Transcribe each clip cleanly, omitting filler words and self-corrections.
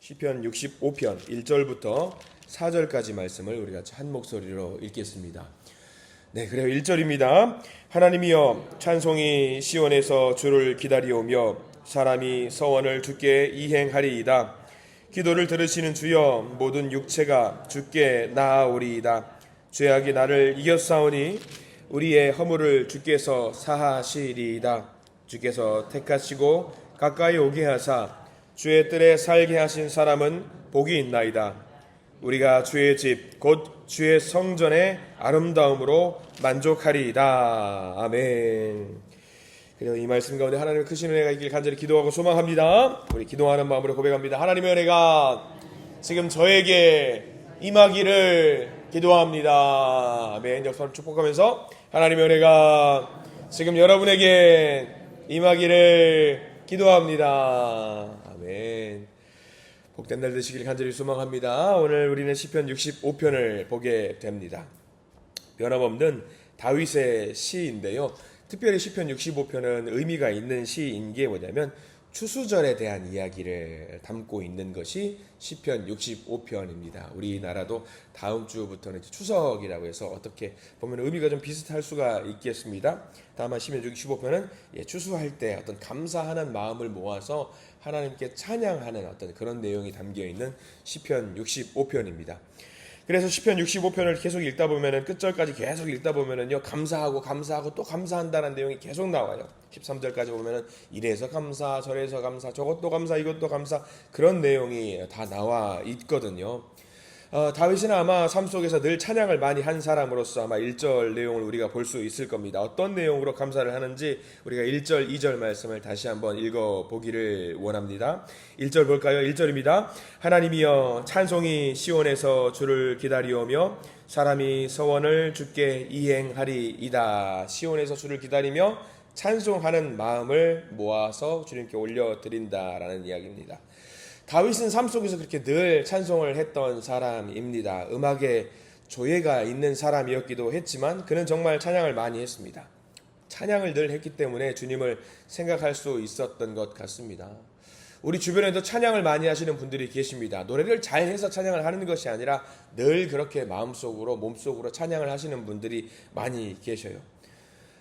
시편 65편 1절부터 4절까지 말씀을 우리 같이 한 목소리로 읽겠습니다. 네, 그래요. 1절입니다. 하나님이여, 찬송이 시온에서 주를 기다리오며 사람이 서원을 주께 이행하리이다. 기도를 들으시는 주여, 모든 육체가 주께 나아오리이다. 죄악이 나를 이겼사오니 우리의 허물을 주께서 사하시리이다. 주께서 택하시고 가까이 오게 하사 주의 뜰에 살게 하신 사람은 복이 있나이다. 우리가 주의 집 곧 주의 성전의 아름다움으로 만족하리이다. 아멘. 그래서 이 말씀 가운데 하나님의 크신 은혜가 있길 간절히 기도하고 소망합니다. 우리 기도하는 마음으로 고백합니다. 하나님의 은혜가 지금 저에게 임하기를 기도합니다. 아멘. 역사를 축복하면서 하나님의 은혜가 지금 여러분에게 임하기를 기도합니다. 아멘. 복된 날 되시길 간절히 소망합니다. 오늘 우리는 시편 65편을 보게 됩니다. 변함없는 다윗의 시인데요. 특별히 시편 65편은 의미가 있는 시인 게 뭐냐면 추수절에 대한 이야기를 담고 있는 것이 시편 65편입니다. 우리나라도 다음 주부터는 추석이라고 해서 어떻게 보면 의미가 좀 비슷할 수가 있겠습니다. 다만 시편 65편은 추수할 때 어떤 감사하는 마음을 모아서 하나님께 찬양하는 어떤 그런 내용이 담겨 있는 시편 65편입니다. 그래서 시편 65편을 계속 읽다 보면은 끝절까지 계속 읽다 보면은요, 감사하고 또 감사한다는 내용이 계속 나와요. 13절까지 보면은 이래서 감사, 저래서 감사, 저것도 감사, 이것도 감사, 그런 내용이 다 나와 있거든요. 다윗은 아마 삶 속에서 늘 찬양을 많이 한 사람으로서 아마 1절 내용을 우리가 볼 수 있을 겁니다. 어떤 내용으로 감사를 하는지 우리가 1절, 2절 말씀을 다시 한번 읽어보기를 원합니다. 1절 볼까요? 1절입니다. 하나님이여, 찬송이 시온에서 주를 기다리오며 사람이 서원을 주께 이행하리이다. 시온에서 주를 기다리며 찬송하는 마음을 모아서 주님께 올려드린다라는 이야기입니다. 다윗은 삶 속에서 그렇게 늘 찬송을 했던 사람입니다. 음악에 조예가 있는 사람이었기도 했지만 그는 정말 찬양을 많이 했습니다. 찬양을 늘 했기 때문에 주님을 생각할 수 있었던 것 같습니다. 우리 주변에도 찬양을 많이 하시는 분들이 계십니다. 노래를 잘해서 찬양을 하는 것이 아니라 늘 그렇게 마음속으로 몸속으로 찬양을 하시는 분들이 많이 계셔요.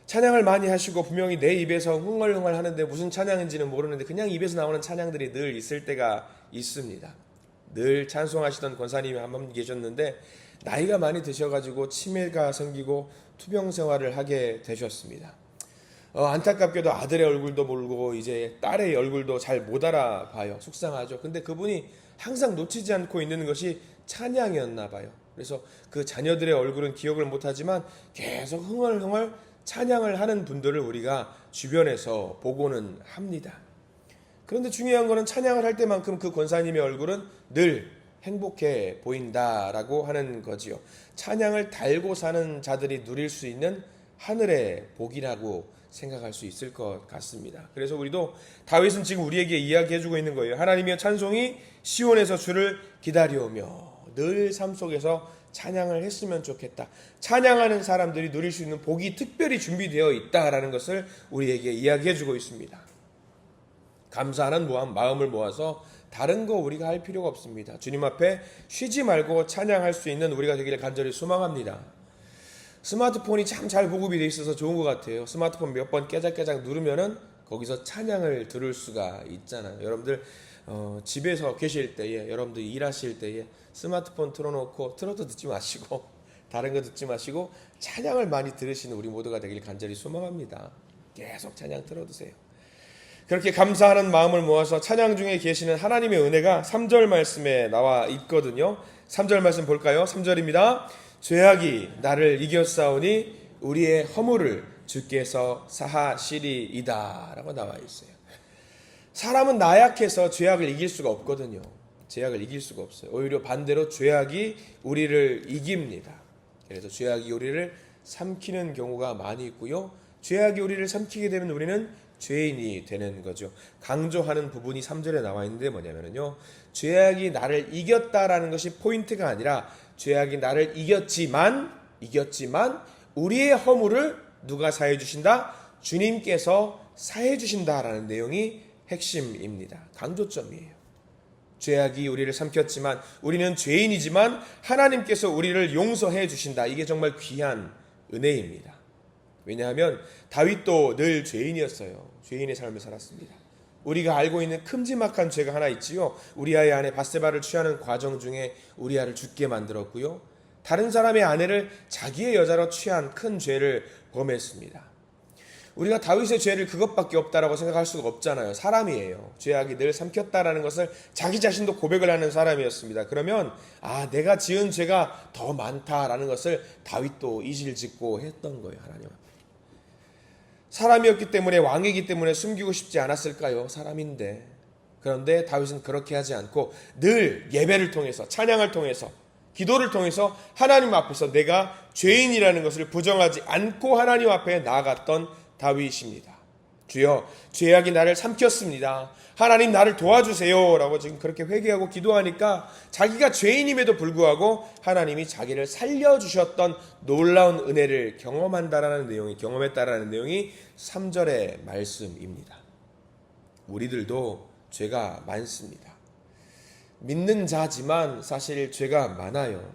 찬양을 많이 하시고 분명히 내 입에서 흥얼흥얼 하는데 무슨 찬양인지는 모르는데 그냥 입에서 나오는 찬양들이 늘 있을 때가 있습니다. 늘 찬송하시던 권사님이 한 분 계셨는데 나이가 많이 드셔가지고 치매가 생기고 투병 생활을 하게 되셨습니다. 안타깝게도 아들의 얼굴도 모르고 이제 딸의 얼굴도 잘 못 알아봐요. 속상하죠. 근데 그분이 항상 놓치지 않고 있는 것이 찬양이었나 봐요. 그래서 그 자녀들의 얼굴은 기억을 못하지만 계속 흥얼흥얼 찬양을 하는 분들을 우리가 주변에서 보고는 합니다. 그런데 중요한 것은 찬양을 할 때만큼 그 권사님의 얼굴은 늘 행복해 보인다라고 하는 거지요. 찬양을 달고 사는 자들이 누릴 수 있는 하늘의 복이라고 생각할 수 있을 것 같습니다. 그래서 우리도 다윗은 지금 우리에게 이야기해주고 있는 거예요. 하나님이여, 찬송이 시온에서 주를 기다려오며 늘 삶 속에서 찬양을 했으면 좋겠다. 찬양하는 사람들이 누릴 수 있는 복이 특별히 준비되어 있다라는 것을 우리에게 이야기해주고 있습니다. 감사하는 마음을 모아서 다른 거 우리가 할 필요가 없습니다. 주님 앞에 쉬지 말고 찬양할 수 있는 우리가 되기를 간절히 소망합니다. 스마트폰이 참 잘 보급이 되어 있어서 좋은 것 같아요. 스마트폰 몇 번 깨작깨작 누르면은 거기서 찬양을 들을 수가 있잖아요. 여러분들 집에서 계실 때에, 여러분들 일하실 때에 스마트폰 틀어놓고 트로트 듣지 마시고 다른 거 듣지 마시고 찬양을 많이 들으시는 우리 모두가 되길 간절히 소망합니다. 계속 찬양 틀어두세요. 그렇게 감사하는 마음을 모아서 찬양 중에 계시는 하나님의 은혜가 3절 말씀에 나와 있거든요. 3절 말씀 볼까요? 3절입니다. 죄악이 나를 이겼사오니 우리의 허물을 주께서 사하시리이다 라고 나와 있어요. 사람은 나약해서 죄악을 이길 수가 없거든요. 죄악을 이길 수가 없어요. 오히려 반대로 죄악이 우리를 이깁니다. 그래서 죄악이 우리를 삼키는 경우가 많이 있고요. 죄악이 우리를 삼키게 되면 우리는 죄인이 되는 거죠. 강조하는 부분이 3절에 나와 있는데 뭐냐면요, 죄악이 나를 이겼다라는 것이 포인트가 아니라 죄악이 나를 이겼지만 우리의 허물을 누가 사해 주신다? 주님께서 사해 주신다라는 내용이 핵심입니다. 강조점이에요. 죄악이 우리를 삼켰지만 우리는 죄인이지만 하나님께서 우리를 용서해 주신다. 이게 정말 귀한 은혜입니다. 왜냐하면 다윗도 늘 죄인이었어요. 죄인의 삶을 살았습니다. 우리가 알고 있는 큼지막한 죄가 하나 있지요. 우리아의 아내 바세바를 취하는 과정 중에 우리아를 죽게 만들었고요. 다른 사람의 아내를 자기의 여자로 취한 큰 죄를 범했습니다. 우리가 다윗의 죄를 그것밖에 없다라고 생각할 수가 없잖아요. 사람이에요. 죄악이 늘 삼켰다라는 것을 자기 자신도 고백을 하는 사람이었습니다. 그러면 내가 지은 죄가 더 많다라는 것을 다윗도 이실직고 했던 거예요. 하나님 앞에. 사람이었기 때문에, 왕이기 때문에 숨기고 싶지 않았을까요? 사람인데. 그런데 다윗은 그렇게 하지 않고 늘 예배를 통해서, 찬양을 통해서, 기도를 통해서 하나님 앞에서 내가 죄인이라는 것을 부정하지 않고 하나님 앞에 나아갔던 다윗입니다. 주여, 죄악이 나를 삼켰습니다. 하나님 나를 도와주세요 라고 지금 그렇게 회개하고 기도하니까 자기가 죄인임에도 불구하고 하나님이 자기를 살려주셨던 놀라운 은혜를 경험했다라는 내용이 3절의 말씀입니다. 우리들도 죄가 많습니다. 믿는 자지만 사실 죄가 많아요.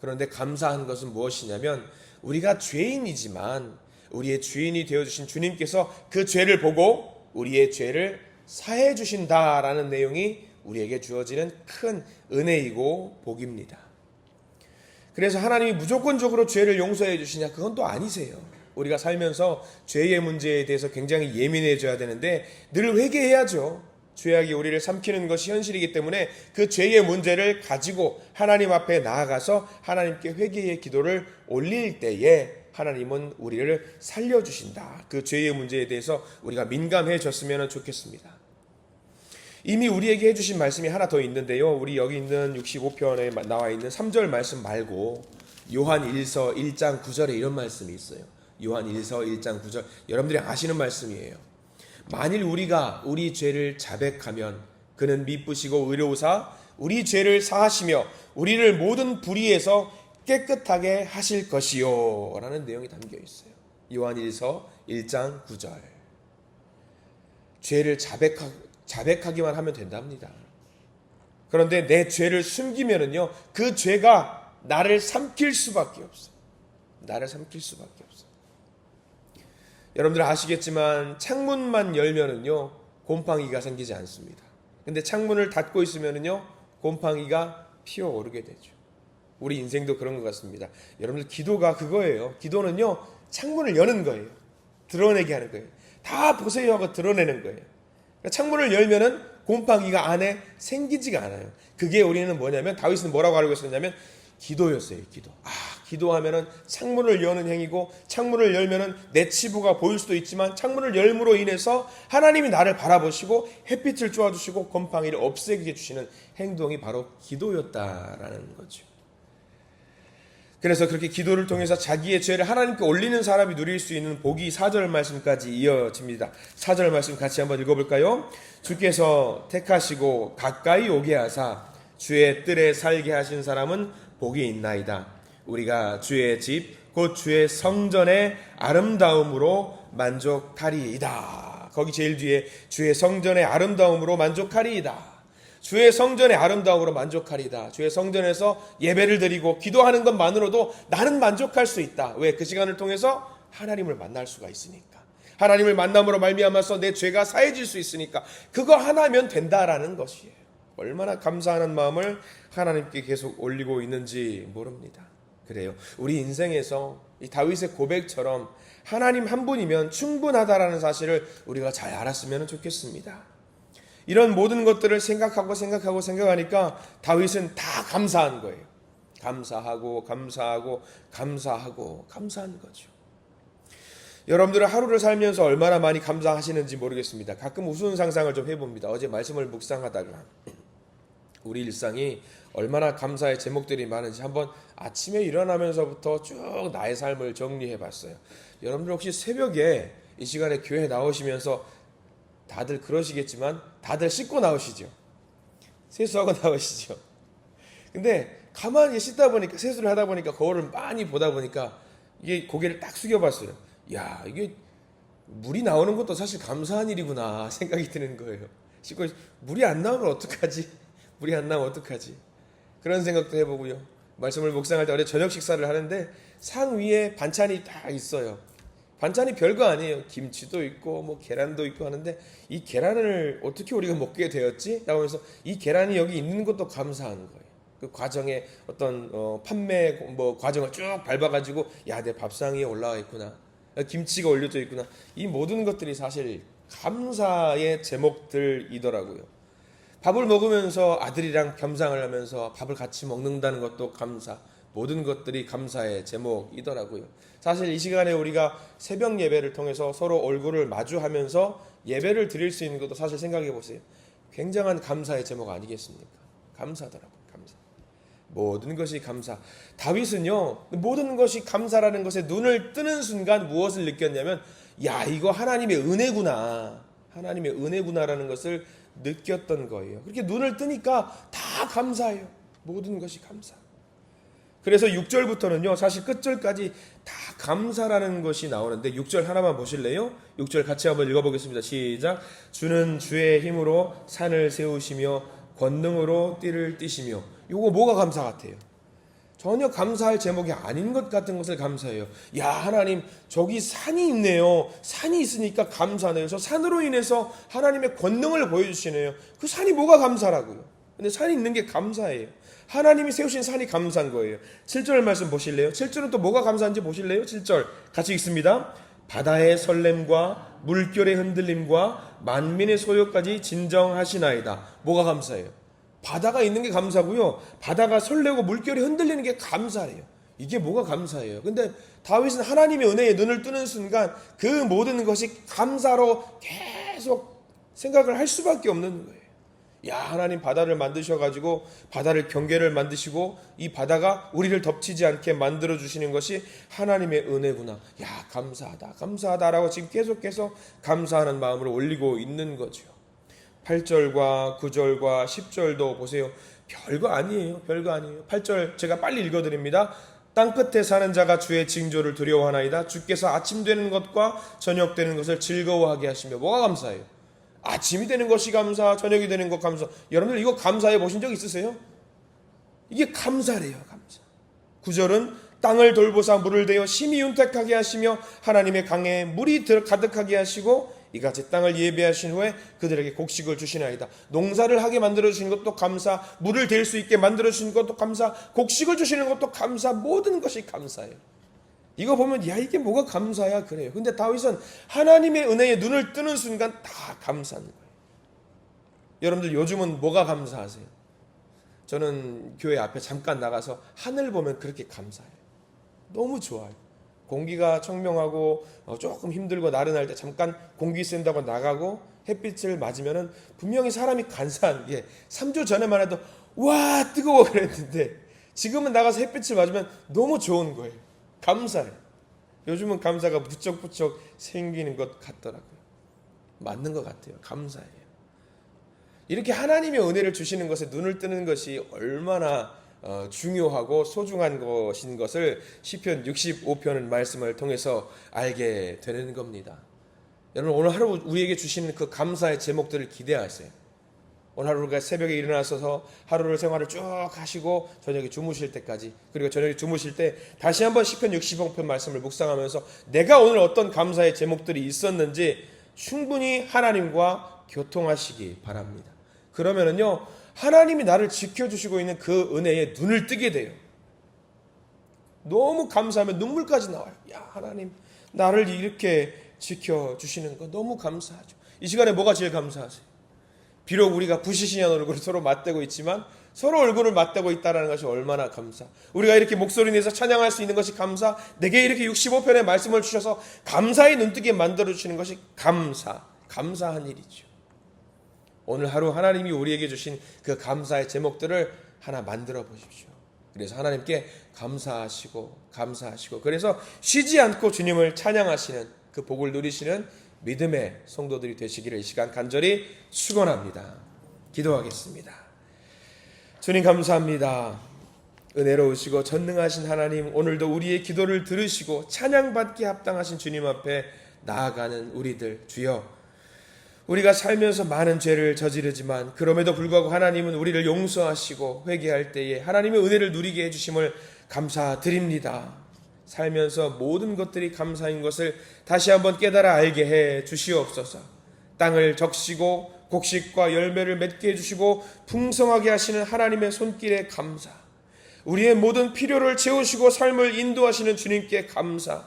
그런데 감사한 것은 무엇이냐면 우리가 죄인이지만 우리의 주인이 되어주신 주님께서 그 죄를 보고 우리의 죄를 사해 주신다라는 내용이 우리에게 주어지는 큰 은혜이고 복입니다. 그래서 하나님이 무조건적으로 죄를 용서해 주시냐? 그건 또 아니세요. 우리가 살면서 죄의 문제에 대해서 굉장히 예민해져야 되는데 늘 회개해야죠. 죄악이 우리를 삼키는 것이 현실이기 때문에 그 죄의 문제를 가지고 하나님 앞에 나아가서 하나님께 회개의 기도를 올릴 때에 하나님은 우리를 살려주신다. 그 죄의 문제에 대해서 우리가 민감해졌으면 좋겠습니다. 이미 우리에게 해주신 말씀이 하나 더 있는데요. 우리 여기 있는 65편에 나와 있는 3절 말씀 말고 요한 1서 1장 9절에 이런 말씀이 있어요. 요한 1서 1장 9절, 여러분들이 아시는 말씀이에요. 만일 우리가 우리 죄를 자백하면 그는 미쁘시고 의로우사 우리 죄를 사하시며 우리를 모든 불의에서 깨끗하게 하실 것이요 라는 내용이 담겨 있어요. 요한 1서 1장 9절. 죄를 자백하기만 하면 된답니다. 그런데 내 죄를 숨기면은요, 그 죄가 나를 삼킬 수밖에 없어요. 나를 삼킬 수밖에 없어요. 여러분들 아시겠지만 창문만 열면은요, 곰팡이가 생기지 않습니다. 근데 창문을 닫고 있으면은요, 곰팡이가 피어오르게 되죠. 우리 인생도 그런 것 같습니다. 여러분들 기도가 그거예요. 기도는요, 창문을 여는 거예요. 드러내게 하는 거예요. 다 보세요 하고 드러내는 거예요. 그러니까 창문을 열면은 곰팡이가 안에 생기지가 않아요. 그게 우리는 뭐냐면 다윗은 뭐라고 알고 있었냐면 기도였어요. 기도. 기도하면은 창문을 여는 행위고 창문을 열면은 내 치부가 보일 수도 있지만 창문을 열므로 인해서 하나님이 나를 바라보시고 햇빛을 쬐어주시고 곰팡이를 없애게 해주시는 행동이 바로 기도였다라는 거죠. 그래서 그렇게 기도를 통해서 자기의 죄를 하나님께 올리는 사람이 누릴 수 있는 복이 4절 말씀까지 이어집니다. 4절 말씀 같이 한번 읽어볼까요? 주께서 택하시고 가까이 오게 하사 주의 뜰에 살게 하신 사람은 복이 있나이다. 우리가 주의 집 곧 주의 성전의 아름다움으로 만족하리이다. 거기 제일 뒤에 주의 성전의 아름다움으로 만족하리이다. 주의 성전의 아름다움으로 만족하리다. 주의 성전에서 예배를 드리고 기도하는 것만으로도 나는 만족할 수 있다. 왜? 그 시간을 통해서 하나님을 만날 수가 있으니까. 하나님을 만남으로 말미암아서 내 죄가 사해질 수 있으니까 그거 하나면 된다라는 것이에요. 얼마나 감사하는 마음을 하나님께 계속 올리고 있는지 모릅니다. 그래요. 우리 인생에서 이 다윗의 고백처럼 하나님 한 분이면 충분하다라는 사실을 우리가 잘 알았으면 좋겠습니다. 이런 모든 것들을 생각하니까 다윗은 다 감사한 거예요. 감사하고 감사한 거죠. 여러분들은 하루를 살면서 얼마나 많이 감사하시는지 모르겠습니다. 가끔 우스운 상상을 좀 해봅니다. 어제 말씀을 묵상하다가 우리 일상이 얼마나 감사의 제목들이 많은지 한번 아침에 일어나면서부터 쭉 나의 삶을 정리해봤어요. 여러분들 혹시 새벽에 이 시간에 교회 나오시면서 다들 그러시겠지만 다들 씻고 나오시죠. 세수하고 나오시죠. 근데 가만히 씻다 보니까 세수를 하다 보니까 거울을 많이 보다 보니까 이게 고개를 딱 숙여봤어요. 야, 이게 물이 나오는 것도 사실 감사한 일이구나 생각이 드는 거예요. 씻고 물이 안 나오면 어떡하지? 물이 안 나오면 어떡하지? 그런 생각도 해보고요. 말씀을 묵상할 때 어제 저녁 식사를 하는데 상 위에 반찬이 다 있어요. 반찬이 별거 아니에요. 김치도 있고 뭐 계란도 있고 하는데 이 계란을 어떻게 우리가 먹게 되었지? 라고 해서 이 계란이 여기 있는 것도 감사한 거예요. 그 과정에 어떤 판매 뭐 과정을 쭉 밟아가지고 야, 내 밥상 위에 올라와 있구나. 김치가 올려져 있구나. 이 모든 것들이 사실 감사의 제목들이더라고요. 밥을 먹으면서 아들이랑 겸상을 하면서 밥을 같이 먹는다는 것도 감사. 모든 것들이 감사의 제목이더라고요. 사실 이 시간에 우리가 새벽 예배를 통해서 서로 얼굴을 마주하면서 예배를 드릴 수 있는 것도 사실 생각해 보세요. 굉장한 감사의 제목 아니겠습니까? 감사더라고요. 감사. 모든 것이 감사. 다윗은요, 모든 것이 감사라는 것에 눈을 뜨는 순간 무엇을 느꼈냐면, 야, 이거 하나님의 은혜구나. 하나님의 은혜구나라는 것을 느꼈던 거예요. 그렇게 눈을 뜨니까 다 감사해요. 모든 것이 감사. 그래서 6절부터는요, 사실 끝절까지 다 감사라는 것이 나오는데 6절 하나만 보실래요? 6절 같이 한번 읽어보겠습니다. 시작. 주는 주의 힘으로 산을 세우시며 권능으로 띠를 띠시며. 요거 뭐가 감사 같아요? 전혀 감사할 제목이 아닌 것 같은 것을 감사해요. 야, 하나님, 저기 산이 있네요. 산이 있으니까 감사네요. 저 산으로 인해서 하나님의 권능을 보여주시네요. 그 산이 뭐가 감사라고요? 근데 산이 있는 게 감사해요. 하나님이 세우신 산이 감사한 거예요. 7절 말씀 보실래요? 7절은 또 뭐가 감사한지 보실래요? 7절 같이 읽습니다. 바다의 설렘과 물결의 흔들림과 만민의 소요까지 진정하시나이다. 뭐가 감사해요? 바다가 있는 게 감사고요. 바다가 설레고 물결이 흔들리는 게 감사해요. 이게 뭐가 감사해요? 근데 다윗은 하나님의 은혜에 눈을 뜨는 순간 그 모든 것이 감사로 계속 생각을 할 수밖에 없는 거예요. 야, 하나님 바다를 만드셔가지고 바다를 경계를 만드시고 이 바다가 우리를 덮치지 않게 만들어 주시는 것이 하나님의 은혜구나. 야, 감사하다, 감사하다라고 지금 계속해서 감사하는 마음으로 올리고 있는 거죠. 8절과 9절과 10절도 보세요. 별거 아니에요. 별거 아니에요. 8절 제가 빨리 읽어드립니다. 땅끝에 사는 자가 주의 징조를 두려워하나이다. 주께서 아침 되는 것과 저녁 되는 것을 즐거워하게 하시며. 뭐가 감사해요? 아침이 되는 것이 감사, 저녁이 되는 것 감사. 여러분들 이거 감사해 보신 적 있으세요? 이게 감사래요. 감사. 9절은 땅을 돌보사 물을 대어 심히 윤택하게 하시며 하나님의 강에 물이 가득하게 하시고 이같이 땅을 예배하신 후에 그들에게 곡식을 주시나이다. 농사를 하게 만들어주시는 것도 감사, 물을 댈 수 있게 만들어주시는 것도 감사, 곡식을 주시는 것도 감사, 모든 것이 감사해요. 이거 보면 야, 이게 뭐가 감사야 그래요. 근데 다윗은 하나님의 은혜에 눈을 뜨는 순간 다 감사한 거예요. 여러분들 요즘은 뭐가 감사하세요? 저는 교회 앞에 잠깐 나가서 하늘 보면 그렇게 감사해요. 너무 좋아요. 공기가 청명하고 조금 힘들고 나른할 때 잠깐 공기 쐰다고 나가고 햇빛을 맞으면은 분명히 사람이 감사한 게 3주 전에만 해도 와 뜨거워 그랬는데 지금은 나가서 햇빛을 맞으면 너무 좋은 거예요. 감사해요. 요즘은 감사가 부쩍부쩍 생기는 것 같더라고요. 맞는 것 같아요. 감사해요. 이렇게 하나님의 은혜를 주시는 것에 눈을 뜨는 것이 얼마나 중요하고 소중한 것인 것을 시편 65편의 말씀을 통해서 알게 되는 겁니다. 여러분 오늘 하루 우리에게 주시는 그 감사의 제목들을 기대하세요. 오늘 하루 우리가 새벽에 일어나서 하루를 생활을 쭉 하시고 저녁에 주무실 때까지 그리고 저녁에 주무실 때 다시 한번 시편 65편 말씀을 묵상하면서 내가 오늘 어떤 감사의 제목들이 있었는지 충분히 하나님과 교통하시기 바랍니다. 그러면은요 하나님이 나를 지켜주시고 있는 그 은혜에 눈을 뜨게 돼요. 너무 감사하면 눈물까지 나와요. 야, 하나님 나를 이렇게 지켜주시는 거 너무 감사하죠. 이 시간에 뭐가 제일 감사하세요? 비록 우리가 부시시한 얼굴을 서로 맞대고 있지만 서로 얼굴을 맞대고 있다는 것이 얼마나 감사. 우리가 이렇게 목소리 내서 찬양할 수 있는 것이 감사. 내게 이렇게 65편의 말씀을 주셔서 감사의 눈뜨게 만들어주시는 것이 감사한 일이죠. 오늘 하루 하나님이 우리에게 주신 그 감사의 제목들을 하나 만들어 보십시오. 그래서 하나님께 감사하시고 그래서 쉬지 않고 주님을 찬양하시는 그 복을 누리시는 믿음의 성도들이 되시기를 이 시간 간절히 축원합니다. 기도하겠습니다. 주님 감사합니다. 은혜로우시고 전능하신 하나님, 오늘도 우리의 기도를 들으시고 찬양받기에 합당하신 주님 앞에 나아가는 우리들, 주여 우리가 살면서 많은 죄를 저지르지만 그럼에도 불구하고 하나님은 우리를 용서하시고 회개할 때에 하나님의 은혜를 누리게 해주심을 감사드립니다. 살면서 모든 것들이 감사인 것을 다시 한번 깨달아 알게 해 주시옵소서. 땅을 적시고 곡식과 열매를 맺게 해주시고 풍성하게 하시는 하나님의 손길에 감사, 우리의 모든 필요를 채우시고 삶을 인도하시는 주님께 감사,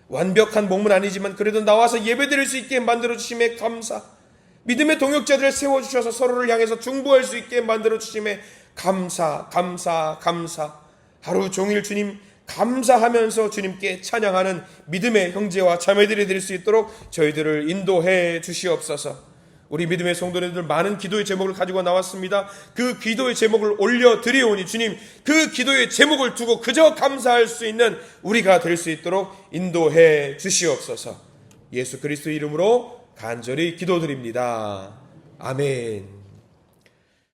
완벽한 몸은 아니지만 그래도 나와서 예배드릴 수 있게 만들어주심에 감사, 믿음의 동역자들을 세워주셔서 서로를 향해서 중보할 수 있게 만들어주심에 감사, 감사, 감사. 하루 종일 주님 감사하면서 주님께 찬양하는 믿음의 형제와 자매들이 될 수 있도록 저희들을 인도해 주시옵소서. 우리 믿음의 성도님들 많은 기도의 제목을 가지고 나왔습니다. 그 기도의 제목을 올려드리오니 주님, 그 기도의 제목을 두고 그저 감사할 수 있는 우리가 될 수 있도록 인도해 주시옵소서. 예수 그리스도 이름으로 간절히 기도드립니다. 아멘.